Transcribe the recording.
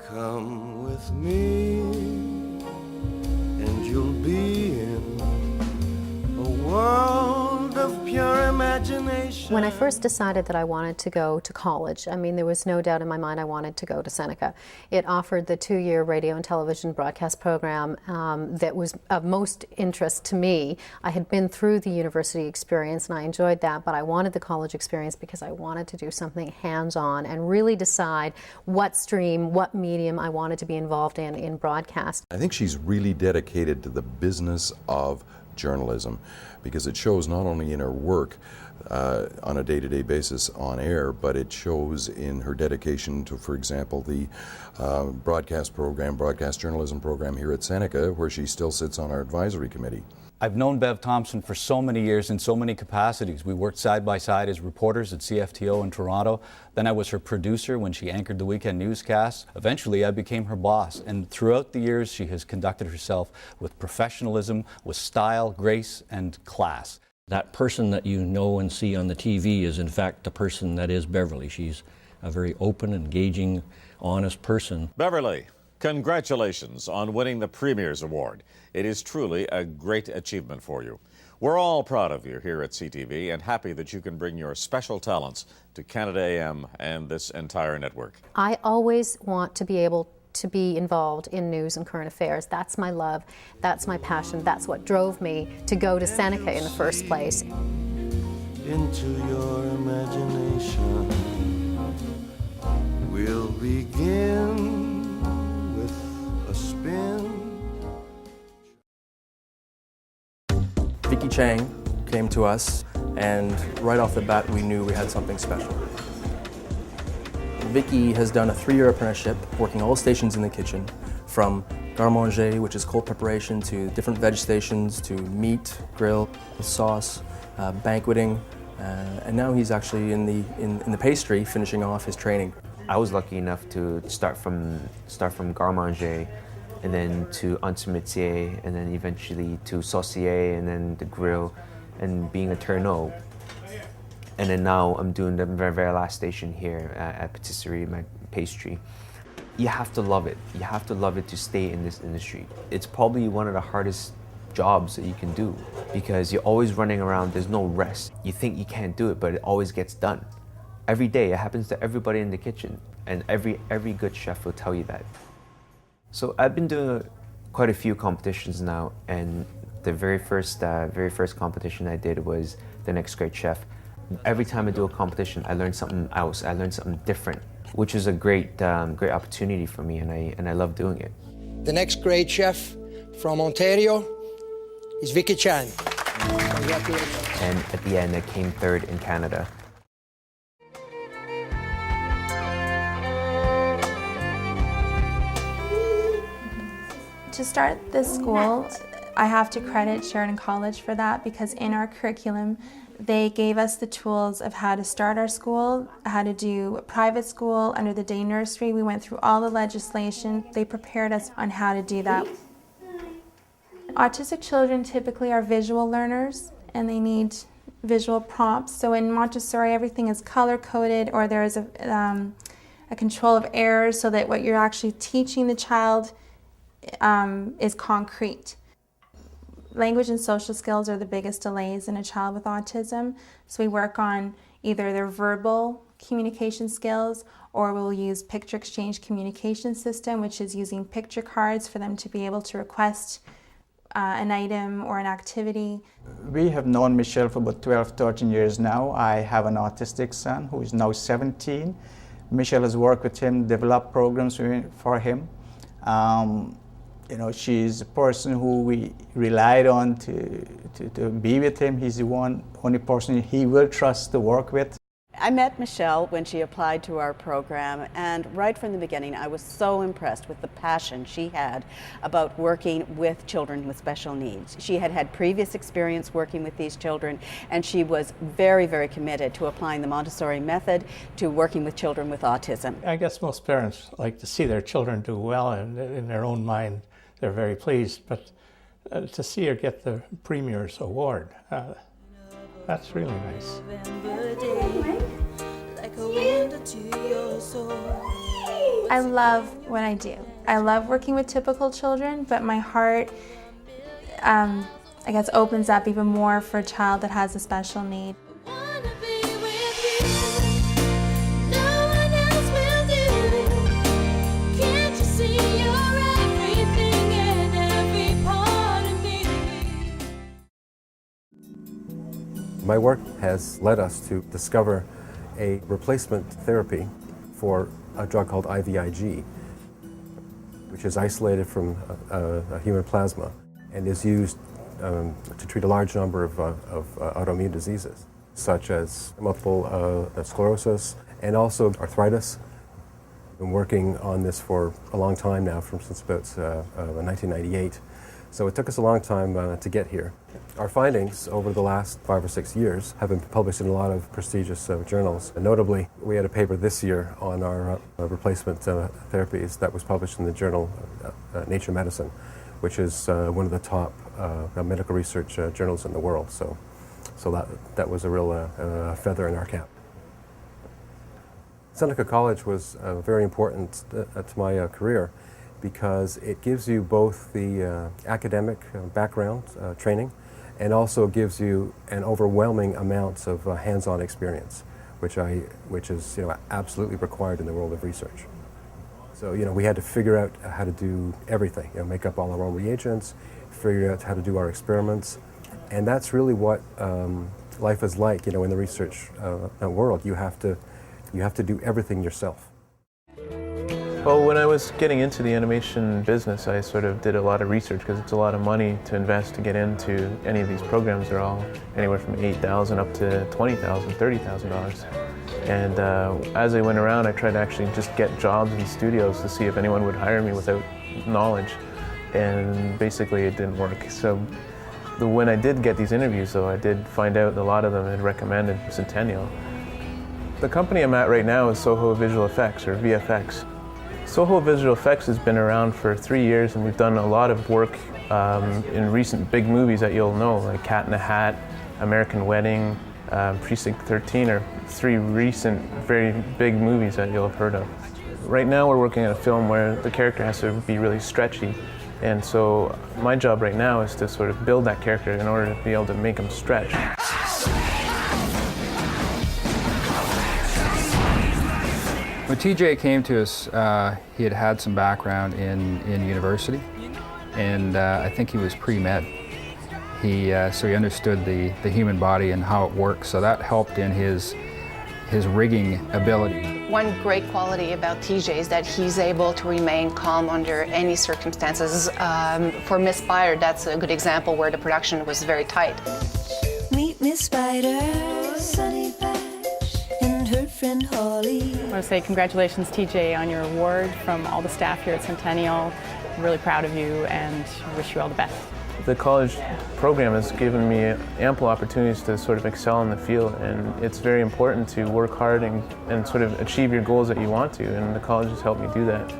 Come with me, and you'll be in a world of pure imagination. When I first decided that I wanted to go to college, I mean, there was no doubt in my mind I wanted to go to Seneca. It offered the 2-year radio and television broadcast program that was of most interest to me. I had been through the university experience and I enjoyed that, but I wanted the college experience because I wanted to do something hands-on and really decide what stream, what medium I wanted to be involved in broadcast. I think she's really dedicated to the business of journalism, because it shows not only in her work on a day-to-day basis on air, but it shows in her dedication to, for example, the broadcast journalism program here at Seneca, where she still sits on our advisory committee. I've known Bev Thompson for so many years in so many capacities. We worked side by side as reporters at CFTO in Toronto. Then I was her producer when she anchored the weekend newscasts. Eventually I became her boss, and throughout the years she has conducted herself with professionalism, with style, grace, and class. That person that you know and see on the TV is in fact the person that is Beverly. She's a very open, engaging, honest person. Beverly, congratulations on winning the Premier's Award. It is truly a great achievement for you. We're all proud of you here at CTV and happy that you can bring your special talents to Canada AM and this entire network. I always want to be able to be involved in news and current affairs. That's my love, that's my passion, that's what drove me to go to Seneca in the first place. Into your imagination, we'll begin with a spin. Vicky Chang came to us, and right off the bat we knew we had something special. Vicky has done a 3-year apprenticeship working all stations in the kitchen, from garde-manger, which is cold preparation, to different veg stations, to meat, grill, sauce, banqueting, and now he's actually in the pastry, finishing off his training. I was lucky enough to start from garde-manger, and then to entremetier, and then eventually to saucier, and then the grill, and being a tourneau. And then now I'm doing the very last station here at patisserie, my pastry. You have to love it. You have to love it to stay in this industry. It's probably one of the hardest jobs that you can do, because you're always running around, there's no rest. You think you can't do it, but it always gets done. Every day, it happens to everybody in the kitchen, and every good chef will tell you that. So I've been doing quite a few competitions now, and the very first competition I did was the Next Great Chef. Every time I do a competition, I learn something else. I learn something different, which is a great opportunity for me, and I love doing it. The Next Great Chef from Ontario is Vicky Chan. Congratulations. And at the end, I came 3rd in Canada. To start this school, I have to credit Sheridan College for that, because in our curriculum, they gave us the tools of how to start our school, how to do a private school under the day nursery. We went through all the legislation. They prepared us on how to do that. Autistic children typically are visual learners, and they need visual prompts. So in Montessori, everything is color-coded, or there is a control of errors so that what you're actually teaching the child is concrete. Language and social skills are the biggest delays in a child with autism, so we work on either their verbal communication skills, or we'll use picture exchange communication system, which is using picture cards for them to be able to request an item or an activity. We have known Michelle for about 12, 13 years now. I have an autistic son who is now 17. Michelle has worked with him, developed programs for him. You know, she's a person who we relied on to be with him. He's the only person he will trust to work with. I met Michelle when she applied to our program, and right from the beginning I was so impressed with the passion she had about working with children with special needs. She had had previous experience working with these children, and she was very, very committed to applying the Montessori method to working with children with autism. I guess most parents like to see their children do well, and in their own mind they're very pleased, but to see her get the Premier's Award, that's really nice. Like a window to your soul. I love what I do. I love working with typical children, but my heart, I guess, opens up even more for a child that has a special need. My work has led us to discover a replacement therapy for a drug called IVIG, which is isolated from human plasma and is used to treat a large number of autoimmune diseases, such as multiple sclerosis and also arthritis. I've been working on this for a long time now, since about 1998. So it took us a long time to get here. Our findings over the last 5 or 6 years have been published in a lot of prestigious journals. And notably, we had a paper this year on our replacement therapies that was published in the journal Nature Medicine, which is one of the top medical research journals in the world. So that was a real feather in our cap. Seneca College was very important to my career, because it gives you both the academic background training, and also gives you an overwhelming amount of hands-on experience, which is absolutely required in the world of research. So we had to figure out how to do everything, make up all our own reagents, figure out how to do our experiments, and that's really what life is like. In the research world, you have to do everything yourself. Well, when I was getting into the animation business, I sort of did a lot of research, because it's a lot of money to invest to get into any of these programs. They're all anywhere from $8,000 up to $20,000, $30,000. And as I went around, I tried to actually just get jobs in studios to see if anyone would hire me without knowledge. And basically it didn't work. So when I did get these interviews, though, I did find out a lot of them had recommended Centennial. The company I'm at right now is Soho Visual Effects, or VFX. Soho Visual Effects has been around for 3 years, and we've done a lot of work in recent big movies that you'll know, like Cat in the Hat, American Wedding, Precinct 13 are 3 recent very big movies that you'll have heard of. Right now we're working on a film where the character has to be really stretchy, and so my job right now is to sort of build that character in order to be able to make him stretch. When TJ came to us, he had had some background in university, and I think he was pre-med. So he understood the human body and how it works, so that helped in his rigging ability. One great quality about TJ is that he's able to remain calm under any circumstances. For Miss Spider, that's a good example where the production was very tight. Meet Miss Spider, Sunny Patch, and her friend Holly. I want to say congratulations, TJ, on your award from all the staff here at Centennial. I'm really proud of you and wish you all the best. The college program has given me ample opportunities to sort of excel in the field, and it's very important to work hard and sort of achieve your goals that you want to, and the college has helped me do that.